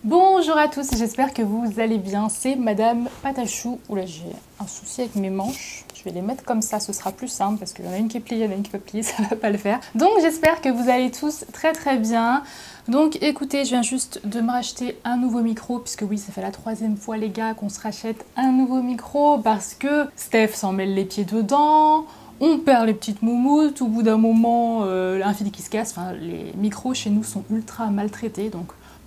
Bonjour à tous, j'espère que vous allez bien, c'est Madame Patachou. Oula, j'ai un souci avec mes manches, je vais les mettre comme ça, ce sera plus simple parce qu'il y en a une qui est pliée, il y en a une qui n'est pas pliée, ça va pas le faire. Donc j'espère que vous allez tous très bien. Donc écoutez, je viens juste de me racheter un nouveau micro, puisque oui, ça fait la 3e fois les gars qu'on se rachète un nouveau micro, parce que Steph s'en mêle les pieds dedans, on perd les petites moumoutes, au bout d'un moment, un fil qui se casse, enfin les micros chez nous sont ultra maltraités, donc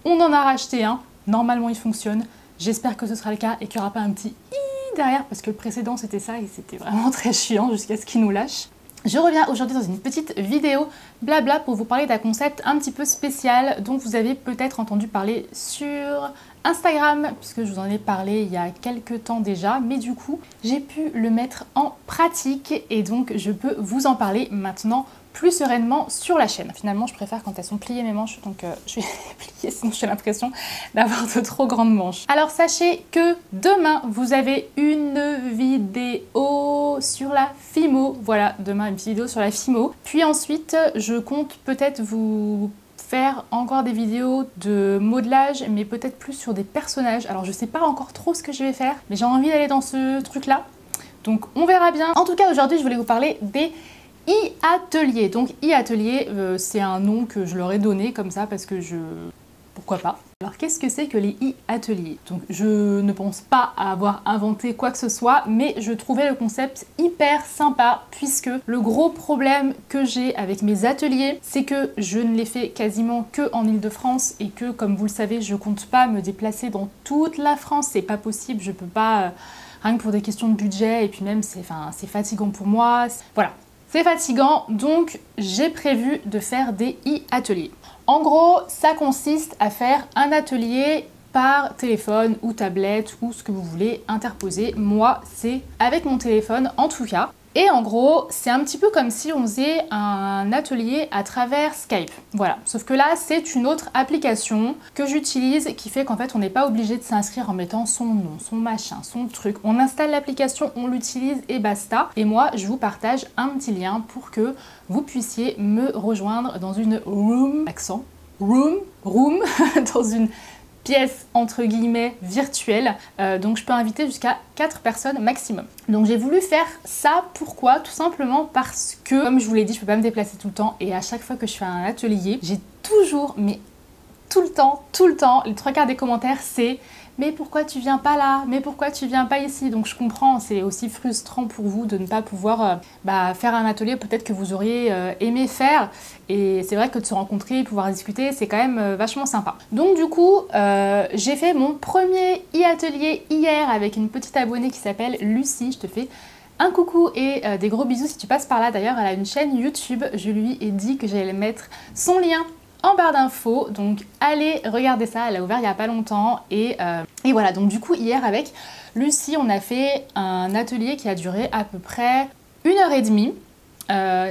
on en a racheté un, normalement il fonctionne, j'espère que ce sera le cas et qu'il n'y aura pas un petit i derrière parce que le précédent c'était ça et c'était vraiment très chiant jusqu'à ce qu'il nous lâche. Je reviens aujourd'hui dans une petite vidéo blabla pour vous parler d'un concept un petit peu spécial dont vous avez peut-être entendu parler sur Instagram, puisque je vous en ai parlé il y a quelques temps déjà, mais du coup j'ai pu le mettre en pratique et donc je peux vous en parler maintenant plus sereinement sur la chaîne. Finalement, je préfère quand elles sont pliées mes manches, donc je vais les plier, sinon j'ai l'impression d'avoir de trop grandes manches. Alors sachez que demain, vous avez une vidéo sur la Fimo. Voilà, demain une vidéo sur la Fimo. Puis ensuite, je compte peut-être vous faire encore des vidéos de modelage, mais peut-être plus sur des personnages. Alors je sais pas encore trop ce que je vais faire, mais j'ai envie d'aller dans ce truc-là. Donc on verra bien. En tout cas, aujourd'hui, je voulais vous parler des e-ateliers. Donc e-atelier, c'est un nom que je leur ai donné comme ça parce que pourquoi pas. Alors qu'est-ce que c'est que les e-ateliers? Donc je ne pense pas avoir inventé quoi que ce soit, mais je trouvais le concept hyper sympa puisque le gros problème que j'ai avec mes ateliers, c'est que je ne les fais quasiment que en Île-de-France et que, comme vous le savez, je compte pas me déplacer dans toute la France, c'est pas possible, je peux pas, rien que pour des questions de budget, et puis même c'est fatigant pour moi, voilà. C'est fatigant, donc j'ai prévu de faire des e-ateliers. En gros, ça consiste à faire un atelier par téléphone ou tablette ou ce que vous voulez interposer. Moi, c'est avec mon téléphone en tout cas. Et en gros, c'est un petit peu comme si on faisait un atelier à travers Skype. Voilà, sauf que là, c'est une autre application que j'utilise qui fait qu'en fait, on n'est pas obligé de s'inscrire en mettant son nom, son machin, son truc. On installe l'application, on l'utilise et basta. Et moi, je vous partage un petit lien pour que vous puissiez me rejoindre dans une room, dans une pièce entre guillemets virtuelle, donc je peux inviter jusqu'à 4 personnes maximum. Donc j'ai voulu faire ça, pourquoi? Tout simplement parce que, comme je vous l'ai dit, je peux pas me déplacer tout le temps et à chaque fois que je fais un atelier, j'ai toujours, mais tout le temps, les 3/4 des commentaires c'est mais pourquoi tu viens pas là? Mais pourquoi tu viens pas ici? Donc je comprends, c'est aussi frustrant pour vous de ne pas pouvoir faire un atelier peut-être que vous auriez aimé faire. Et c'est vrai que de se rencontrer, pouvoir discuter, c'est quand même vachement sympa. Donc du coup, j'ai fait mon premier e-atelier hier avec une petite abonnée qui s'appelle Lucie. Je te fais un coucou et des gros bisous si tu passes par là. D'ailleurs, elle a une chaîne YouTube. Je lui ai dit que j'allais mettre son lien en barre d'infos, donc allez regarder ça, elle a ouvert il n'y a pas longtemps et voilà, donc du coup hier avec Lucie on a fait un atelier qui a duré à peu près 1h30,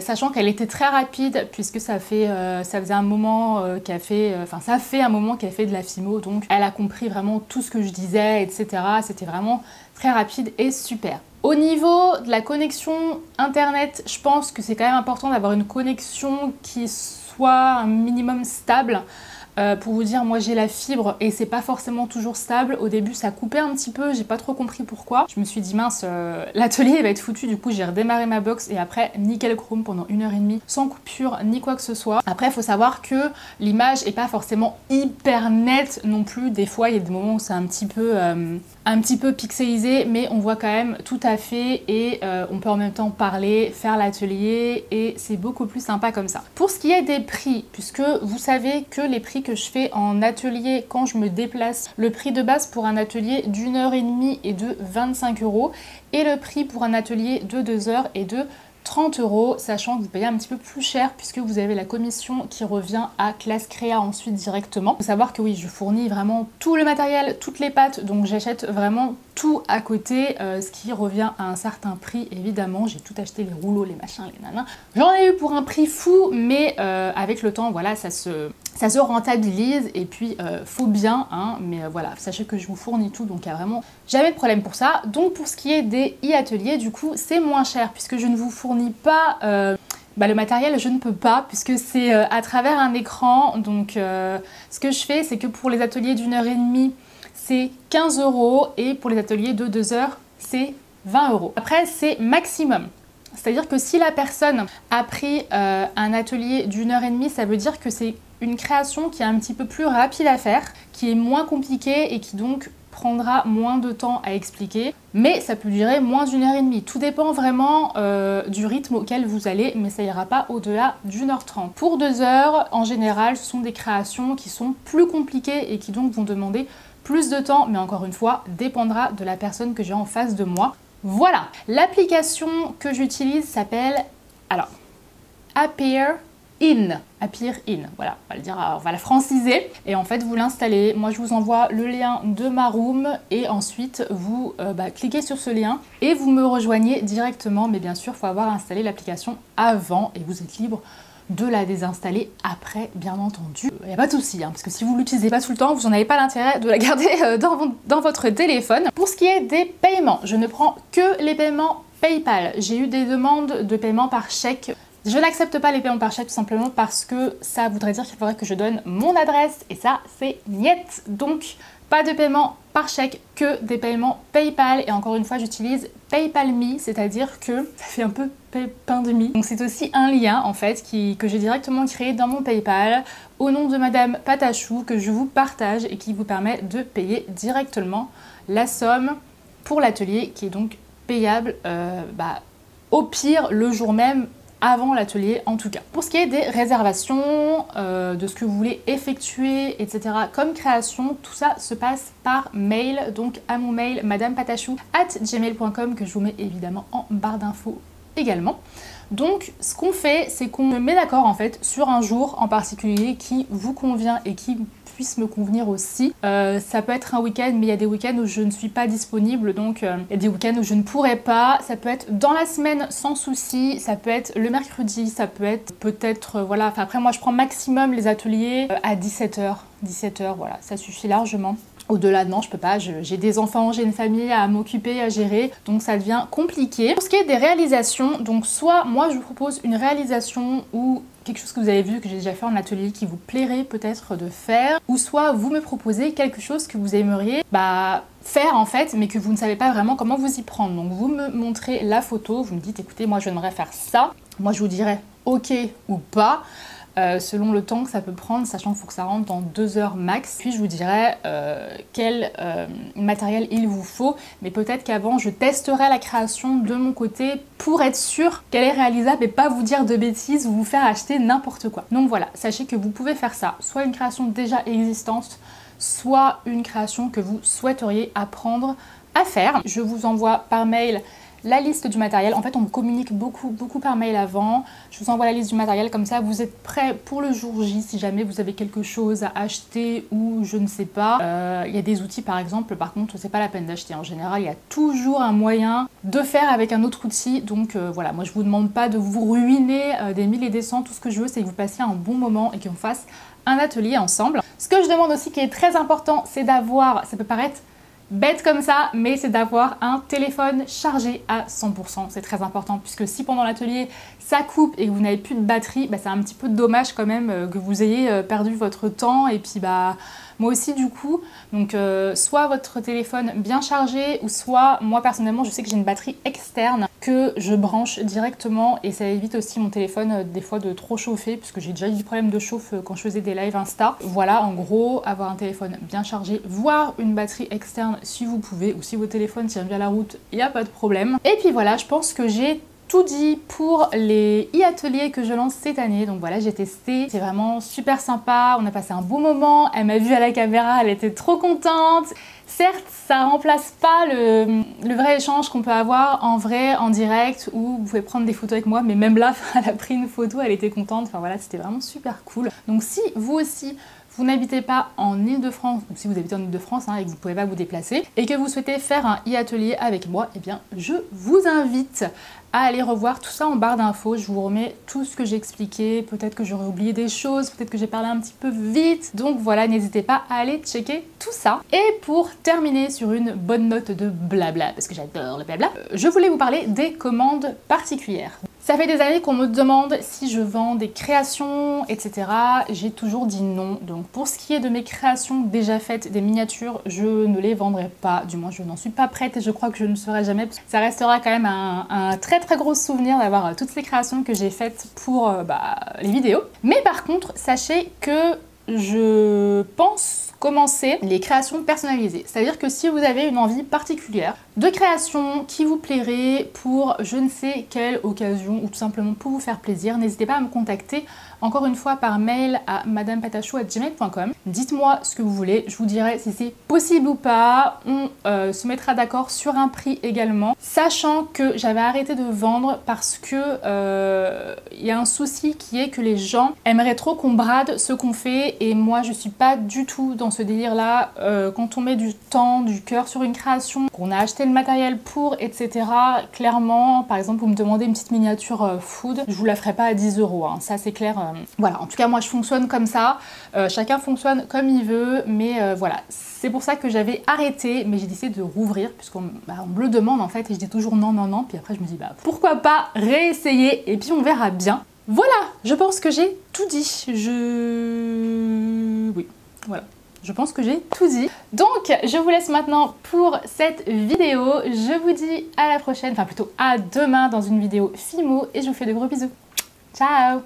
sachant qu'elle était très rapide puisque ça faisait un moment qu'elle fait, ça fait un moment qu'elle fait de la Fimo, donc elle a compris vraiment tout ce que je disais, etc. C'était vraiment très rapide et super. Au niveau de la connexion internet, je pense que c'est quand même important d'avoir une connexion qui soit un minimum stable. Pour vous dire, moi j'ai la fibre et c'est pas forcément toujours stable. Au début ça coupait un petit peu, j'ai pas trop compris pourquoi. Je me suis dit mince, l'atelier va être foutu, du coup j'ai redémarré ma box et après nickel chrome pendant 1h30 sans coupure ni quoi que ce soit. Après il faut savoir que l'image est pas forcément hyper nette non plus. Des fois il y a des moments où c'est un petit peu pixelisé, mais on voit quand même tout à fait et on peut en même temps parler, faire l'atelier et c'est beaucoup plus sympa comme ça. Pour ce qui est des prix, puisque vous savez que les prix que je fais en atelier quand je me déplace, le prix de base pour un atelier d'1h30 est de 25 € et le prix pour un atelier de 2 heures est de 30 €, sachant que vous payez un petit peu plus cher puisque vous avez la commission qui revient à Classe Créa ensuite directement. Il faut savoir que oui, je fournis vraiment tout le matériel, toutes les pâtes, donc j'achète vraiment tout à côté, ce qui revient à un certain prix évidemment. J'ai tout acheté, les rouleaux, les machins, les nanas. J'en ai eu pour un prix fou, mais avec le temps, voilà, ça se rentabilise et puis faut bien, hein, mais voilà, sachez que je vous fournis tout, donc il n'y a vraiment jamais de problème pour ça. Donc pour ce qui est des e-ateliers, du coup, c'est moins cher puisque je ne vous fournis pas le matériel, je ne peux pas puisque c'est à travers un écran. Donc ce que je fais, c'est que pour les ateliers d'1 h 30, c'est 15 € et pour les ateliers de 2 heures, c'est 20 €. Après, c'est maximum. C'est-à-dire que si la personne a pris un atelier d'1 h 30, ça veut dire que c'est une création qui est un petit peu plus rapide à faire, qui est moins compliquée et qui donc prendra moins de temps à expliquer, mais ça peut durer moins d'1 h 30. Tout dépend vraiment du rythme auquel vous allez, mais ça ira pas au-delà d'1 h 30. Pour 2 heures, en général, ce sont des créations qui sont plus compliquées et qui donc vont demander plus de temps, mais encore une fois, dépendra de la personne que j'ai en face de moi. Voilà, l'application que j'utilise s'appelle, alors, Appear In. Appear In, voilà, on va le dire, on va la franciser. Et en fait, vous l'installez. Moi, je vous envoie le lien de ma room et ensuite, vous cliquez sur ce lien et vous me rejoignez directement. Mais bien sûr, il faut avoir installé l'application avant et vous êtes libre de la désinstaller après, bien entendu. Il n'y a pas de souci, hein, parce que si vous ne l'utilisez pas tout le temps, vous n'en avez pas l'intérêt de la garder dans votre téléphone. Pour ce qui est des paiements, je ne prends que les paiements PayPal. J'ai eu des demandes de paiement par chèque. Je n'accepte pas les paiements par chèque tout simplement parce que ça voudrait dire qu'il faudrait que je donne mon adresse et ça, c'est niet. Donc, pas de paiement par chèque, que des paiements PayPal. Et encore une fois, j'utilise PayPal.me, c'est-à-dire que ça fait un peu pain de mie. Donc c'est aussi un lien en fait que j'ai directement créé dans mon PayPal au nom de Madame Patachou que je vous partage et qui vous permet de payer directement la somme pour l'atelier qui est donc payable au pire le jour même avant l'atelier en tout cas. Pour ce qui est des réservations, de ce que vous voulez effectuer, etc. comme création, tout ça se passe par mail, donc à mon mail madamepatachou@gmail.com que je vous mets évidemment en barre d'infos également. Donc ce qu'on fait, c'est qu'on me met d'accord en fait sur un jour en particulier qui vous convient et qui puisse me convenir aussi. Ça peut être un week-end, mais il y a des week-ends où je ne suis pas disponible, donc il y a des week-ends où je ne pourrai pas. Ça peut être dans la semaine sans souci, ça peut être le mercredi, ça peut être peut-être, voilà. Enfin, après moi je prends maximum les ateliers à 17 h, voilà, ça suffit largement. Au-delà, non, je peux pas, j'ai des enfants, j'ai une famille à m'occuper, à gérer, donc ça devient compliqué. Pour ce qui est des réalisations, donc soit moi je vous propose une réalisation ou quelque chose que vous avez vu, que j'ai déjà fait en atelier, qui vous plairait peut-être de faire, ou soit vous me proposez quelque chose que vous aimeriez faire en fait, mais que vous ne savez pas vraiment comment vous y prendre. Donc vous me montrez la photo, vous me dites écoutez, moi j'aimerais faire ça, moi je vous dirai ok ou pas. Selon le temps que ça peut prendre, sachant qu'il faut que ça rentre dans 2 heures max. Puis je vous dirai quel matériel il vous faut, mais peut-être qu'avant je testerai la création de mon côté pour être sûre qu'elle est réalisable et pas vous dire de bêtises ou vous faire acheter n'importe quoi. Donc voilà, sachez que vous pouvez faire ça, soit une création déjà existante, soit une création que vous souhaiteriez apprendre à faire. Je vous envoie par mail la liste du matériel. En fait, on me communique beaucoup par mail avant. Je vous envoie la liste du matériel, comme ça vous êtes prêts pour le jour J si jamais vous avez quelque chose à acheter ou je ne sais pas. Il y a des outils par exemple, par contre c'est pas la peine d'acheter. En général, il y a toujours un moyen de faire avec un autre outil. Donc voilà, moi je vous demande pas de vous ruiner des mille et des cents. Tout ce que je veux, c'est que vous passiez un bon moment et qu'on fasse un atelier ensemble. Ce que je demande aussi qui est très important, c'est d'avoir, ça peut paraître bête comme ça, mais c'est d'avoir un téléphone chargé à 100%. C'est très important puisque si pendant l'atelier ça coupe et que vous n'avez plus de batterie, c'est un petit peu dommage quand même que vous ayez perdu votre temps et puis moi aussi du coup. Donc soit votre téléphone bien chargé ou soit moi personnellement je sais que j'ai une batterie externe que je branche directement et ça évite aussi mon téléphone des fois de trop chauffer puisque j'ai déjà eu des problèmes de chauffe quand je faisais des lives Insta. Voilà, en gros, avoir un téléphone bien chargé, voire une batterie externe si vous pouvez, ou si vos téléphones tiennent bien la route, il n'y a pas de problème. Et puis voilà, je pense que j'ai tout dit pour les e-ateliers que je lance cette année. Donc voilà, j'ai testé, c'est vraiment super sympa, on a passé un bon moment, elle m'a vue à la caméra, elle était trop contente. Certes, ça remplace pas le vrai échange qu'on peut avoir en vrai, en direct, où vous pouvez prendre des photos avec moi, mais même là, elle a pris une photo, elle était contente, enfin voilà, c'était vraiment super cool. Donc si vous aussi, vous n'habitez pas en Ile-de-France, ou si vous habitez en Ile-de-France et que vous ne pouvez pas vous déplacer, et que vous souhaitez faire un e-atelier avec moi, eh bien je vous invite à aller revoir tout ça en barre d'infos. Je vous remets tout ce que j'ai expliqué, peut-être que j'aurais oublié des choses, peut-être que j'ai parlé un petit peu vite, donc voilà, n'hésitez pas à aller checker tout ça. Et pour terminer sur une bonne note de blabla, parce que j'adore le blabla, je voulais vous parler des commandes particulières. Ça fait des années qu'on me demande si je vends des créations, etc. J'ai toujours dit non. Donc pour ce qui est de mes créations déjà faites, des miniatures, je ne les vendrai pas. Du moins, je n'en suis pas prête et je crois que je ne le ferai jamais. Ça restera quand même un très très gros souvenir d'avoir toutes ces créations que j'ai faites pour les vidéos. Mais par contre, sachez que je pense commencer les créations personnalisées. C'est-à-dire que si vous avez une envie particulière de création qui vous plairait pour je ne sais quelle occasion ou tout simplement pour vous faire plaisir, n'hésitez pas à me contacter encore une fois par mail à madamepatachou@gmail.com. Dites-moi ce que vous voulez, je vous dirai si c'est possible ou pas. On se mettra d'accord sur un prix également, sachant que j'avais arrêté de vendre parce que y a un souci qui est que les gens aimeraient trop qu'on brade ce qu'on fait et moi je suis pas du tout dans ce délire là. Quand on met du temps, du cœur sur une création, qu'on a acheté le matériel pour, etc. Clairement, par exemple, vous me demandez une petite miniature food, je vous la ferai pas à 10 €, hein, ça c'est clair. Voilà, en tout cas moi je fonctionne comme ça, chacun fonctionne comme il veut, mais voilà, c'est pour ça que j'avais arrêté, mais j'ai décidé de rouvrir, puisqu'on me le demande en fait, et je dis toujours non, non, non, puis après je me dis pourquoi pas réessayer, et puis on verra bien. Voilà, je pense que j'ai tout dit, oui, voilà. Je pense que j'ai tout dit. Donc, je vous laisse maintenant pour cette vidéo. Je vous dis à la prochaine, enfin plutôt à demain dans une vidéo Fimo et je vous fais de gros bisous. Ciao!